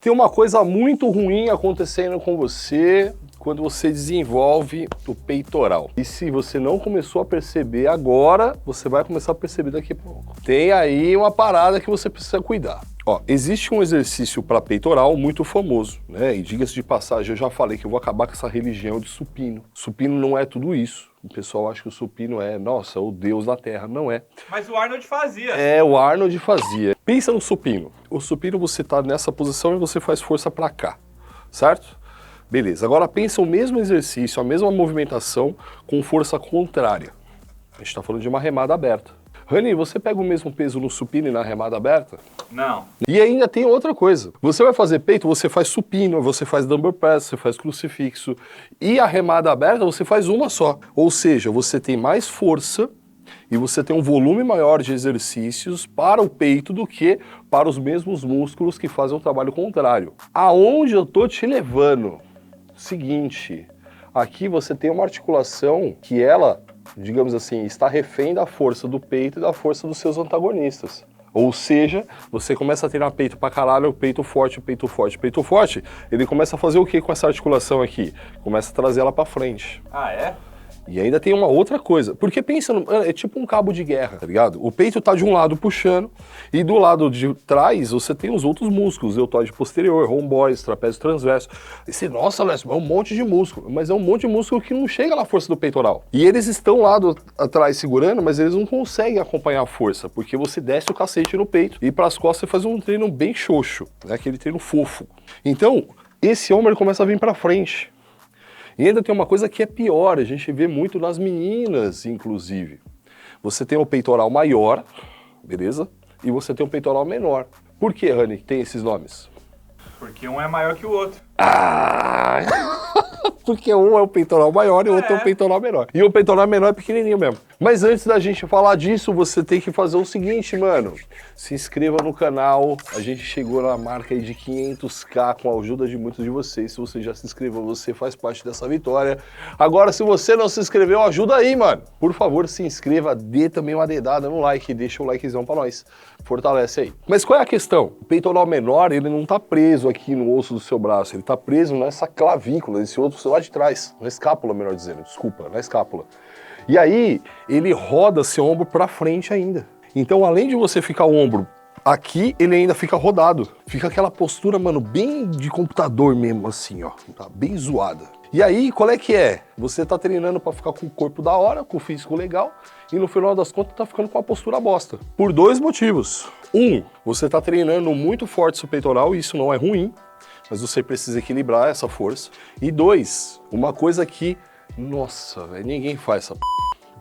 Tem uma coisa muito ruim acontecendo com você quando você desenvolve o peitoral. E se você não começou a perceber agora, você vai começar a perceber daqui a pouco. Tem aí uma parada que você precisa cuidar. Ó, existe um exercício para peitoral muito famoso, né? E diga-se de passagem, eu já falei que eu vou acabar com essa religião de supino. Supino não é tudo isso. O pessoal acha que o supino é, nossa, o deus da terra. Não é. Mas o Arnold fazia. É, o Arnold fazia. Pensa no supino. O supino você tá nessa posição e você faz força para cá, certo? Beleza. Agora pensa o mesmo exercício, a mesma movimentação com força contrária. A gente tá falando de uma remada aberta. Rani, você pega o mesmo peso no supino e na remada aberta? Não. E ainda tem outra coisa. Você vai fazer peito, você faz supino, você faz dumbbell press, você faz crucifixo. E a remada aberta você faz uma só. Ou seja, você tem mais força e você tem um volume maior de exercícios para o peito do que para os mesmos músculos que fazem o trabalho contrário. Aonde eu tô te levando? Seguinte, aqui você tem uma articulação que ela, digamos assim, está refém da força do peito e da força dos seus antagonistas. Ou seja, você começa a treinar peito pra caralho, peito forte, peito forte, peito forte, ele começa a fazer o que com essa articulação aqui? Começa a trazer ela pra frente. Ah, é? E ainda tem uma outra coisa, porque pensa, é tipo um cabo de guerra, tá ligado? O peito tá de um lado puxando, e do lado de trás você tem os outros músculos, deltoide posterior, rhomboides, trapézio transverso. E você, nossa, Lécio, é um monte de músculo, mas é um monte de músculo que não chega na força do peitoral. E eles estão lá atrás segurando, mas eles não conseguem acompanhar a força, porque você desce o cacete no peito, e pras costas você faz um treino bem xoxo, né? Aquele treino fofo. Então, esse ombro ele começa a vir pra frente. E ainda tem uma coisa que é pior, a gente vê muito nas meninas, inclusive. Você tem o peitoral maior, beleza? E você tem o peitoral menor. Por que, Rani, tem esses nomes? Porque um é maior que o outro. Ah! Porque um é o peitoral maior e o outro é o peitoral menor. E o peitoral menor é pequenininho mesmo. Mas antes da gente falar disso, você tem que fazer o seguinte, mano. Se inscreva no canal. A gente chegou na marca aí de 500k com a ajuda de muitos de vocês. Se você já se inscreveu, você faz parte dessa vitória. Agora, se você não se inscreveu, ajuda aí, mano. Por favor, se inscreva, dê também uma dedada no like, deixa o likezão pra nós. Fortalece aí. Mas qual é a questão? O peitoral menor, ele não tá preso aqui no osso do seu braço, ele tá preso nessa clavícula, nesse outro lá de trás, na escápula, melhor dizendo, desculpa, na escápula. E aí, ele roda seu ombro pra frente ainda. Então, além de você ficar o ombro aqui, ele ainda fica rodado. Fica aquela postura, mano, bem de computador mesmo, assim, ó, tá bem zoada. E aí, qual é que é? Você tá treinando pra ficar com o corpo da hora, com o físico legal, e no final das contas tá ficando com a postura bosta. Por dois motivos. Um, você tá treinando muito forte seu peitoral, e isso não é ruim, mas você precisa equilibrar essa força. E dois, uma coisa que, nossa, véio, ninguém faz essa p***.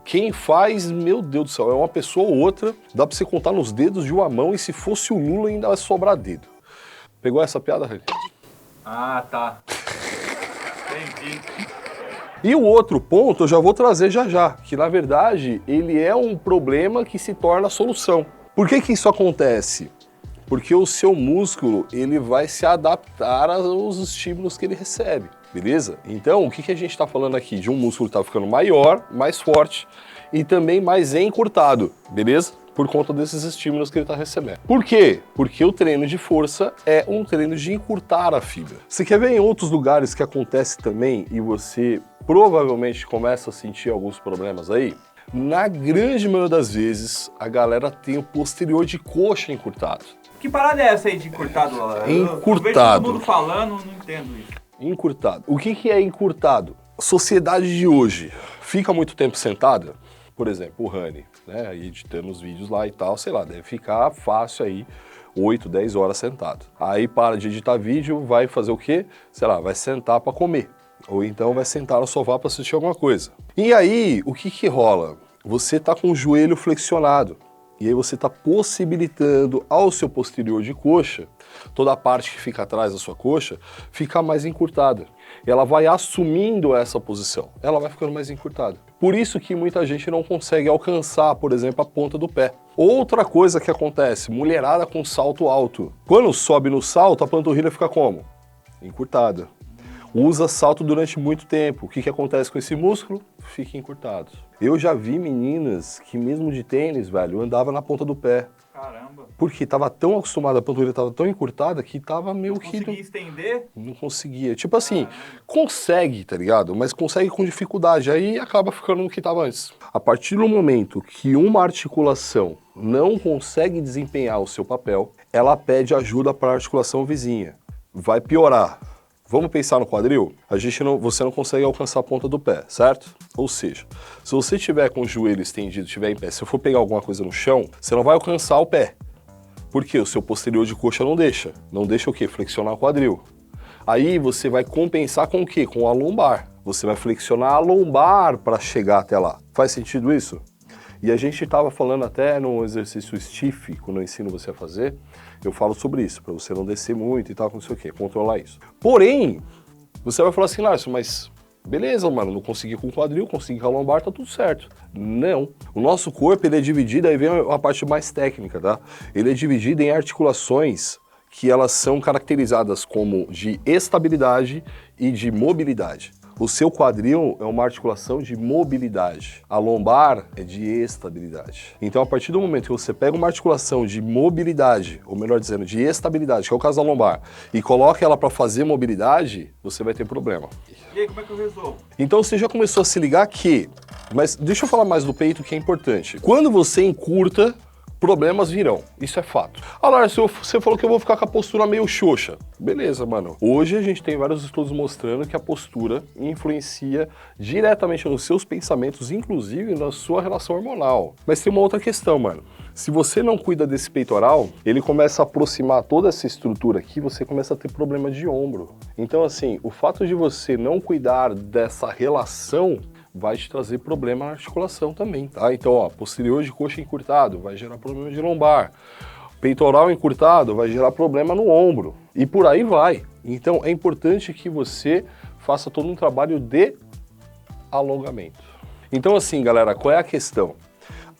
Quem faz, meu Deus do céu, é uma pessoa ou outra, dá pra você contar nos dedos de uma mão, e se fosse o Lula ainda vai sobrar dedo. Pegou essa piada, Rani? Ah, tá. Entendi. E o outro ponto eu já vou trazer já, que na verdade ele é um problema que se torna solução. Por que que isso acontece? Porque o seu músculo ele vai se adaptar aos estímulos que ele recebe, beleza? Então o que que a gente está falando aqui? De um músculo que está ficando maior, mais forte e também mais encurtado, beleza? Por conta desses estímulos que ele está recebendo. Por quê? Porque o treino de força é um treino de encurtar a fibra. Você quer ver em outros lugares que acontece também e você provavelmente começa a sentir alguns problemas aí? Na grande maioria das vezes, a galera tem o posterior de coxa encurtado. Que parada é essa aí de encurtado? Encurtado. Eu vejo todo mundo falando, não entendo isso. Encurtado. O que é encurtado? Sociedade de hoje fica muito tempo sentada? Por exemplo, o Rani, né, editando os vídeos lá e tal, sei lá, deve ficar fácil aí 8, 10 horas sentado. Aí para de editar vídeo, vai fazer o quê? Sei lá, vai sentar para comer. Ou então vai sentar no sofá para assistir alguma coisa. E aí, o que que rola? Você tá com o joelho flexionado. E aí você está possibilitando ao seu posterior de coxa, toda a parte que fica atrás da sua coxa, ficar mais encurtada. Ela vai assumindo essa posição, ela vai ficando mais encurtada. Por isso que muita gente não consegue alcançar, por exemplo, a ponta do pé. Outra coisa que acontece, mulherada com salto alto. Quando sobe no salto, a panturrilha fica como? Encurtada. Usa salto durante muito tempo. O que que acontece com esse músculo? Fica encurtado. Eu já vi meninas que mesmo de tênis, velho, andava na ponta do pé. Caramba. Porque tava tão acostumada, a panturrilha tava tão encurtada que tava meio Não que... conseguia estender? Não conseguia. Tipo assim, consegue, tá ligado? Mas consegue com dificuldade. Aí acaba ficando no que tava antes. A partir do momento que uma articulação não consegue desempenhar o seu papel, ela pede ajuda para a articulação vizinha. Vai piorar. Vamos pensar no quadril? Você não consegue alcançar a ponta do pé, certo? Ou seja, se você estiver com o joelho estendido, estiver em pé, se eu for pegar alguma coisa no chão, você não vai alcançar o pé. Por quê? O seu posterior de coxa não deixa. Não deixa o quê? Flexionar o quadril. Aí você vai compensar com o quê? Com a lombar. Você vai flexionar a lombar para chegar até lá. Faz sentido isso? E a gente estava falando até no exercício stiff, quando eu ensino você a fazer, eu falo sobre isso, para você não descer muito e tal, não sei o quê, controlar isso. Porém, você vai falar assim, Lárcio, mas beleza, mano, não consegui com o quadril, consegui com a lombar, tá tudo certo. Não. O nosso corpo, ele é dividido, aí vem a parte mais técnica, tá? Ele é dividido em articulações que elas são caracterizadas como de estabilidade e de mobilidade. O seu quadril é uma articulação de mobilidade. A lombar é de estabilidade. Então, a partir do momento que você pega uma articulação de mobilidade, ou melhor dizendo, de estabilidade, que é o caso da lombar, e coloca ela para fazer mobilidade, você vai ter problema. E aí, como é que eu resolvo? Então, você já começou a se ligar que... Mas deixa eu falar mais do peito, que é importante. Quando você encurta, problemas virão. Isso é fato. Ah, Lárcio, você falou que eu vou ficar com a postura meio xoxa. Beleza, mano. Hoje a gente tem vários estudos mostrando que a postura influencia diretamente nos seus pensamentos, inclusive na sua relação hormonal. Mas tem uma outra questão, mano. Se você não cuida desse peitoral, ele começa a aproximar toda essa estrutura aqui, você começa a ter problema de ombro. Então, assim, o fato de você não cuidar dessa relação vai te trazer problema na articulação também, tá? Então, ó, posterior de coxa encurtado vai gerar problema de lombar. Peitoral encurtado vai gerar problema no ombro. E por aí vai. Então, é importante que você faça todo um trabalho de alongamento. Então, assim, galera, qual é a questão?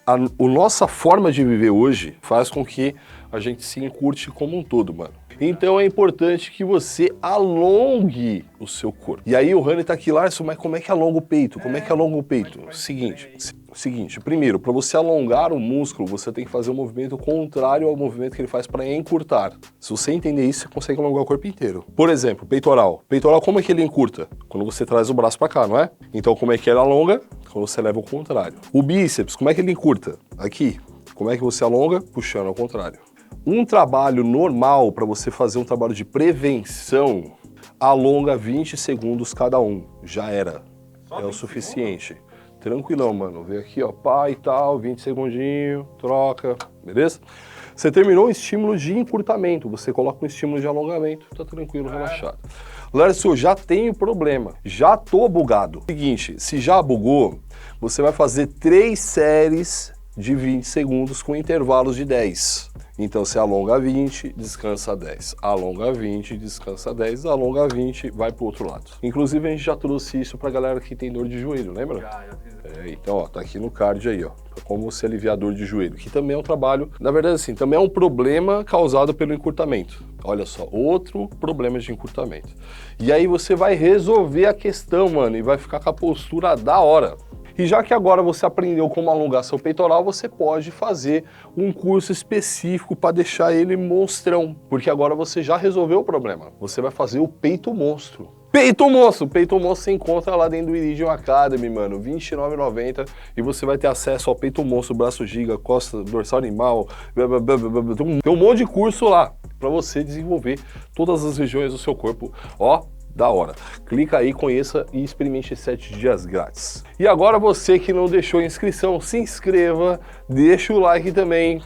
A nossa forma de viver hoje faz com que a gente se encurte como um todo, mano. Então é importante que você alongue o seu corpo. E aí o Rani tá aqui, Lárcio, mas como é que alonga o peito? Como é que alonga o peito? Seguinte, primeiro, para você alongar o músculo, você tem que fazer um movimento contrário ao movimento que ele faz para encurtar. Se você entender isso, você consegue alongar o corpo inteiro. Por exemplo, peitoral. Peitoral, como é que ele encurta? Quando você traz o braço para cá, não é? Então como é que ele alonga? Quando você leva ao contrário. O bíceps, como é que ele encurta? Aqui. Como é que você alonga? Puxando ao contrário. Um trabalho normal para você fazer um trabalho de prevenção, alonga 20 segundos cada um. Já era. É o suficiente. Tranquilão, mano. Vem aqui, ó, pá e tal, 20 segundinhos, troca, beleza? Você terminou o estímulo de encurtamento, você coloca um estímulo de alongamento, tá tranquilo, relaxado. Lárcio, já tenho problema, já tô bugado. Seguinte, se já bugou, você vai fazer 3 séries de 20 segundos com intervalos de 10. Então você alonga 20, descansa 10. Alonga 20, descansa 10. Alonga 20, vai pro outro lado. Inclusive a gente já trouxe isso pra galera que tem dor de joelho, lembra? Já fiz. Então, ó, tá aqui no card aí, ó. Como você aliviar a dor de joelho, que também é um trabalho, na verdade assim, também é um problema causado pelo encurtamento. Olha só, outro problema de encurtamento. E aí você vai resolver a questão, mano, e vai ficar com a postura da hora. E já que agora você aprendeu como alongar seu peitoral, você pode fazer um curso específico para deixar ele monstrão, porque agora você já resolveu o problema. Você vai fazer o peito monstro. Peito monstro você encontra lá dentro do Iridium Academy, mano, R$ 29,90, e você vai ter acesso ao peito monstro, braço giga, costa, dorsal animal, tem um monte de curso lá para você desenvolver todas as regiões do seu corpo, ó. Da hora. Clica aí, conheça e experimente 7 dias grátis. E agora você que não deixou a inscrição, se inscreva, deixa o like também.